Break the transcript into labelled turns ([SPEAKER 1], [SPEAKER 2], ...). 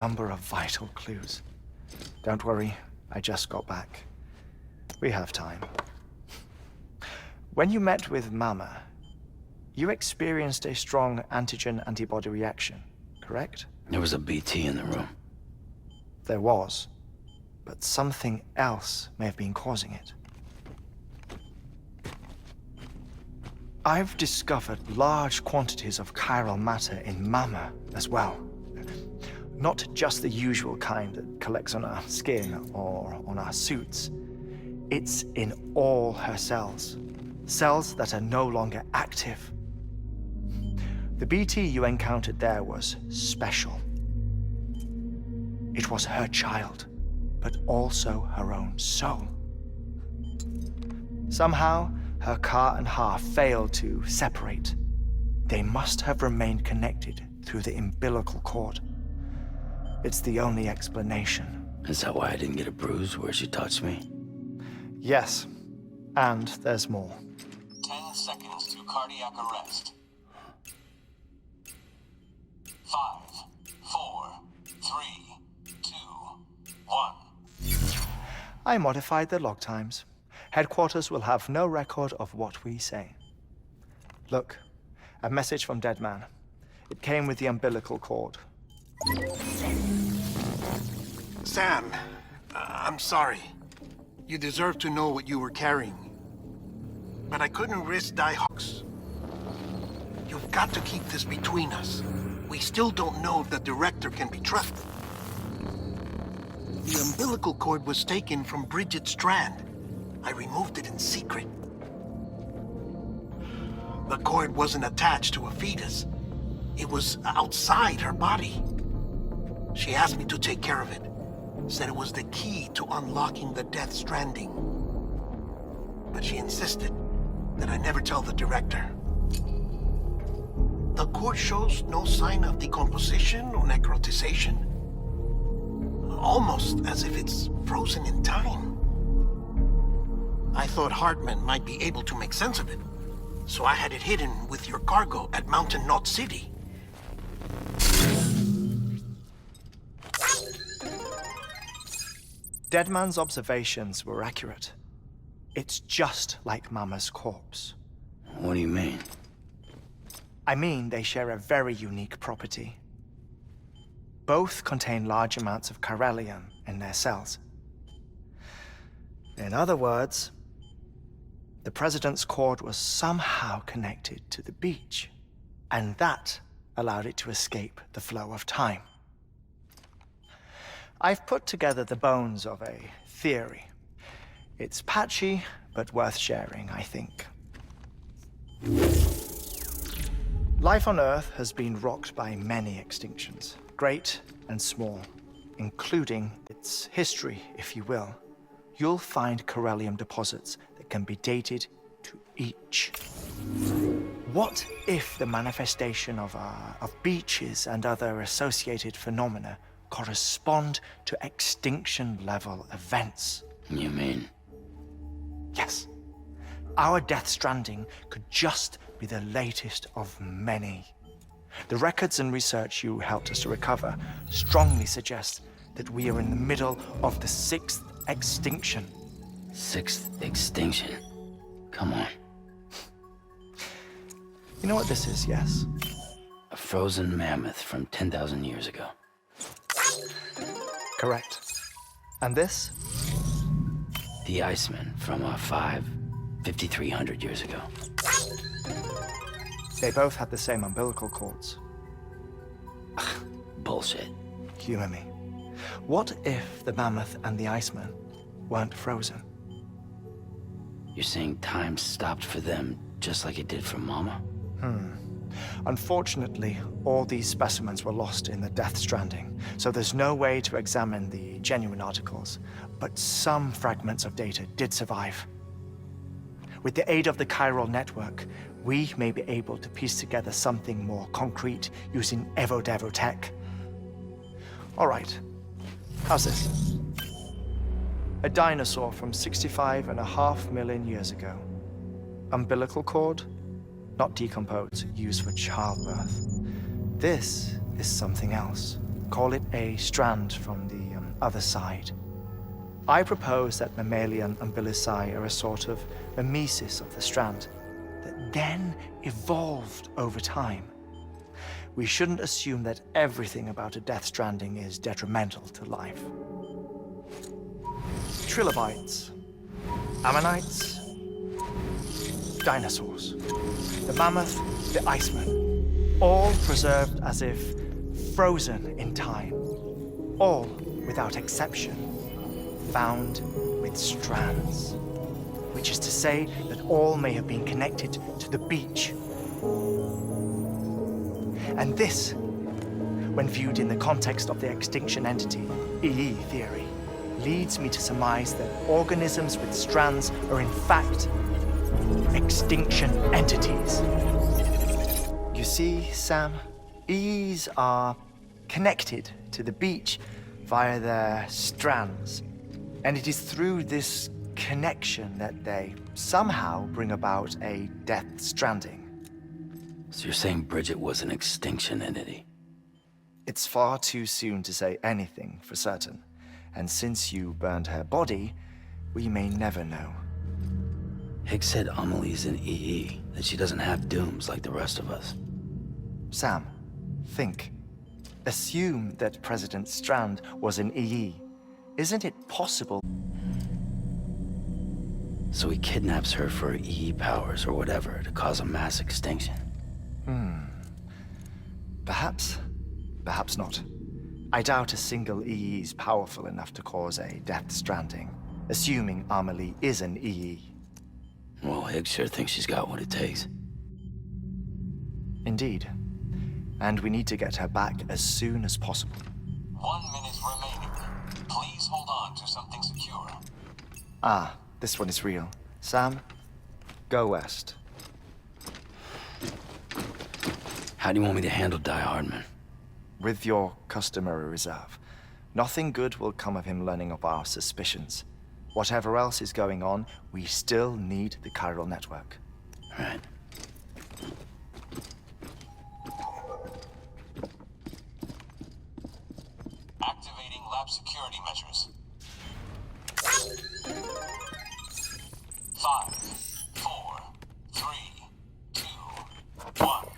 [SPEAKER 1] Number of vital clues. Don't worry, I just got back. We have time. When you met with Mama, you experienced a strong antigen-antibody reaction, correct?
[SPEAKER 2] There was a BT in the room.
[SPEAKER 1] There was, but something else may have been causing it. I've discovered large quantities of chiral matter in Mama as well. Not just the usual kind that collects on our skin or on our suits. It's in all her cells. Cells that are no longer active. The BT you encountered there was special. It was her child, but also her own soul. Somehow, her Ka and Ha failed to separate. They must have remained connected through the umbilical cord. It's the only explanation.
[SPEAKER 2] Is that why I didn't get a bruise where she touched me?
[SPEAKER 1] Yes, and there's more.
[SPEAKER 3] 10 seconds to cardiac arrest. 5, 4, 3, 2, 1.
[SPEAKER 1] I modified the log times. Headquarters will have no record of what we say. Look, a message from Deadman. It came with the umbilical cord.
[SPEAKER 4] Sam, I'm sorry. You deserve to know what you were carrying. But I couldn't risk Die-Hawks. You've got to keep this between us. We still don't know if the director can be trusted. The umbilical cord was taken from Bridget Strand. I removed it in secret. The cord wasn't attached to a fetus. It was outside her body. She asked me to take care of it. Said it was the key to unlocking the Death Stranding. But she insisted that I never tell the director. The cord shows no sign of decomposition or necrotization. Almost as if it's frozen in time. I thought Hartman might be able to make sense of it, so I had it hidden with your cargo at Mountain Knot City.
[SPEAKER 1] Deadman's observations were accurate. It's just like Mama's corpse.
[SPEAKER 2] What do you mean?
[SPEAKER 1] I mean, they share a very unique property. Both contain large amounts of chiralium in their cells. In other words, the President's cord was somehow connected to the beach, and that allowed it to escape the flow of time. I've put together the bones of a theory. It's patchy, but worth sharing, I think. Life on Earth has been rocked by many extinctions, great and small, including its history, if you will. You'll find chiralium deposits that can be dated to each. What if the manifestation of beaches and other associated phenomena correspond to extinction-level events?
[SPEAKER 2] You mean?
[SPEAKER 1] Yes. Our Death Stranding could just be the latest of many. The records and research you helped us to recover strongly suggest that we are in the middle of the 6th extinction.
[SPEAKER 2] 6th extinction? Come on.
[SPEAKER 1] You know what this is, yes?
[SPEAKER 2] A frozen mammoth from 10,000 years ago.
[SPEAKER 1] Correct. And this?
[SPEAKER 2] The Iceman from 5,300 years ago.
[SPEAKER 1] They both had the same umbilical cords.
[SPEAKER 2] Bullshit.
[SPEAKER 1] Humor me. What if the mammoth and the Iceman weren't frozen?
[SPEAKER 2] You're saying time stopped for them just like it did for Mama?
[SPEAKER 1] Unfortunately, all these specimens were lost in the Death Stranding, so there's no way to examine the genuine articles, but some fragments of data did survive. With the aid of the chiral network, we may be able to piece together something more concrete using Evodevo tech. All right, how's this? A dinosaur from 65.5 million years ago. Umbilical cord, not decomposed, used for childbirth. This is something else. Call it a strand from the other side. I propose that mammalian umbilici are a sort of mimesis of the strand that then evolved over time. We shouldn't assume that everything about a Death Stranding is detrimental to life. Trilobites, ammonites, dinosaurs, the mammoth, the iceman, all preserved as if frozen in time, all without exception found with strands, which is to say that all may have been connected to the beach. And this, when viewed in the context of the extinction entity, EE theory, leads me to surmise that organisms with strands are in fact extinction entities. You see, Sam, EEs are connected to the beach via their strands, and it is through this connection that they somehow bring about a Death Stranding.
[SPEAKER 2] So you're saying Bridget was an extinction entity?
[SPEAKER 1] It's far too soon to say anything for certain, and since you burned her body, we may never know.
[SPEAKER 2] Higgs said Amelie's an EE, that she doesn't have dooms like the rest of us.
[SPEAKER 1] Sam, think. Assume that President Strand was an EE. Isn't it possible?
[SPEAKER 2] So he kidnaps her for EE powers or whatever to cause a mass extinction.
[SPEAKER 1] Perhaps. Perhaps not. I doubt a single EE is powerful enough to cause a Death Stranding, assuming Amelie is an EE.
[SPEAKER 2] Well, Higgs sure thinks she's got what it takes.
[SPEAKER 1] Indeed. And we need to get her back as soon as possible.
[SPEAKER 3] 1 minute remaining. Please hold on to something secure.
[SPEAKER 1] Ah, this one is real. Sam, go west.
[SPEAKER 2] How do you want me to handle Die Hardman?
[SPEAKER 1] With your customary reserve. Nothing good will come of him learning of our suspicions. Whatever else is going on, we still need the chiral network.
[SPEAKER 2] Right.
[SPEAKER 3] Activating lab security measures. 5, 4, 3, 2, 1.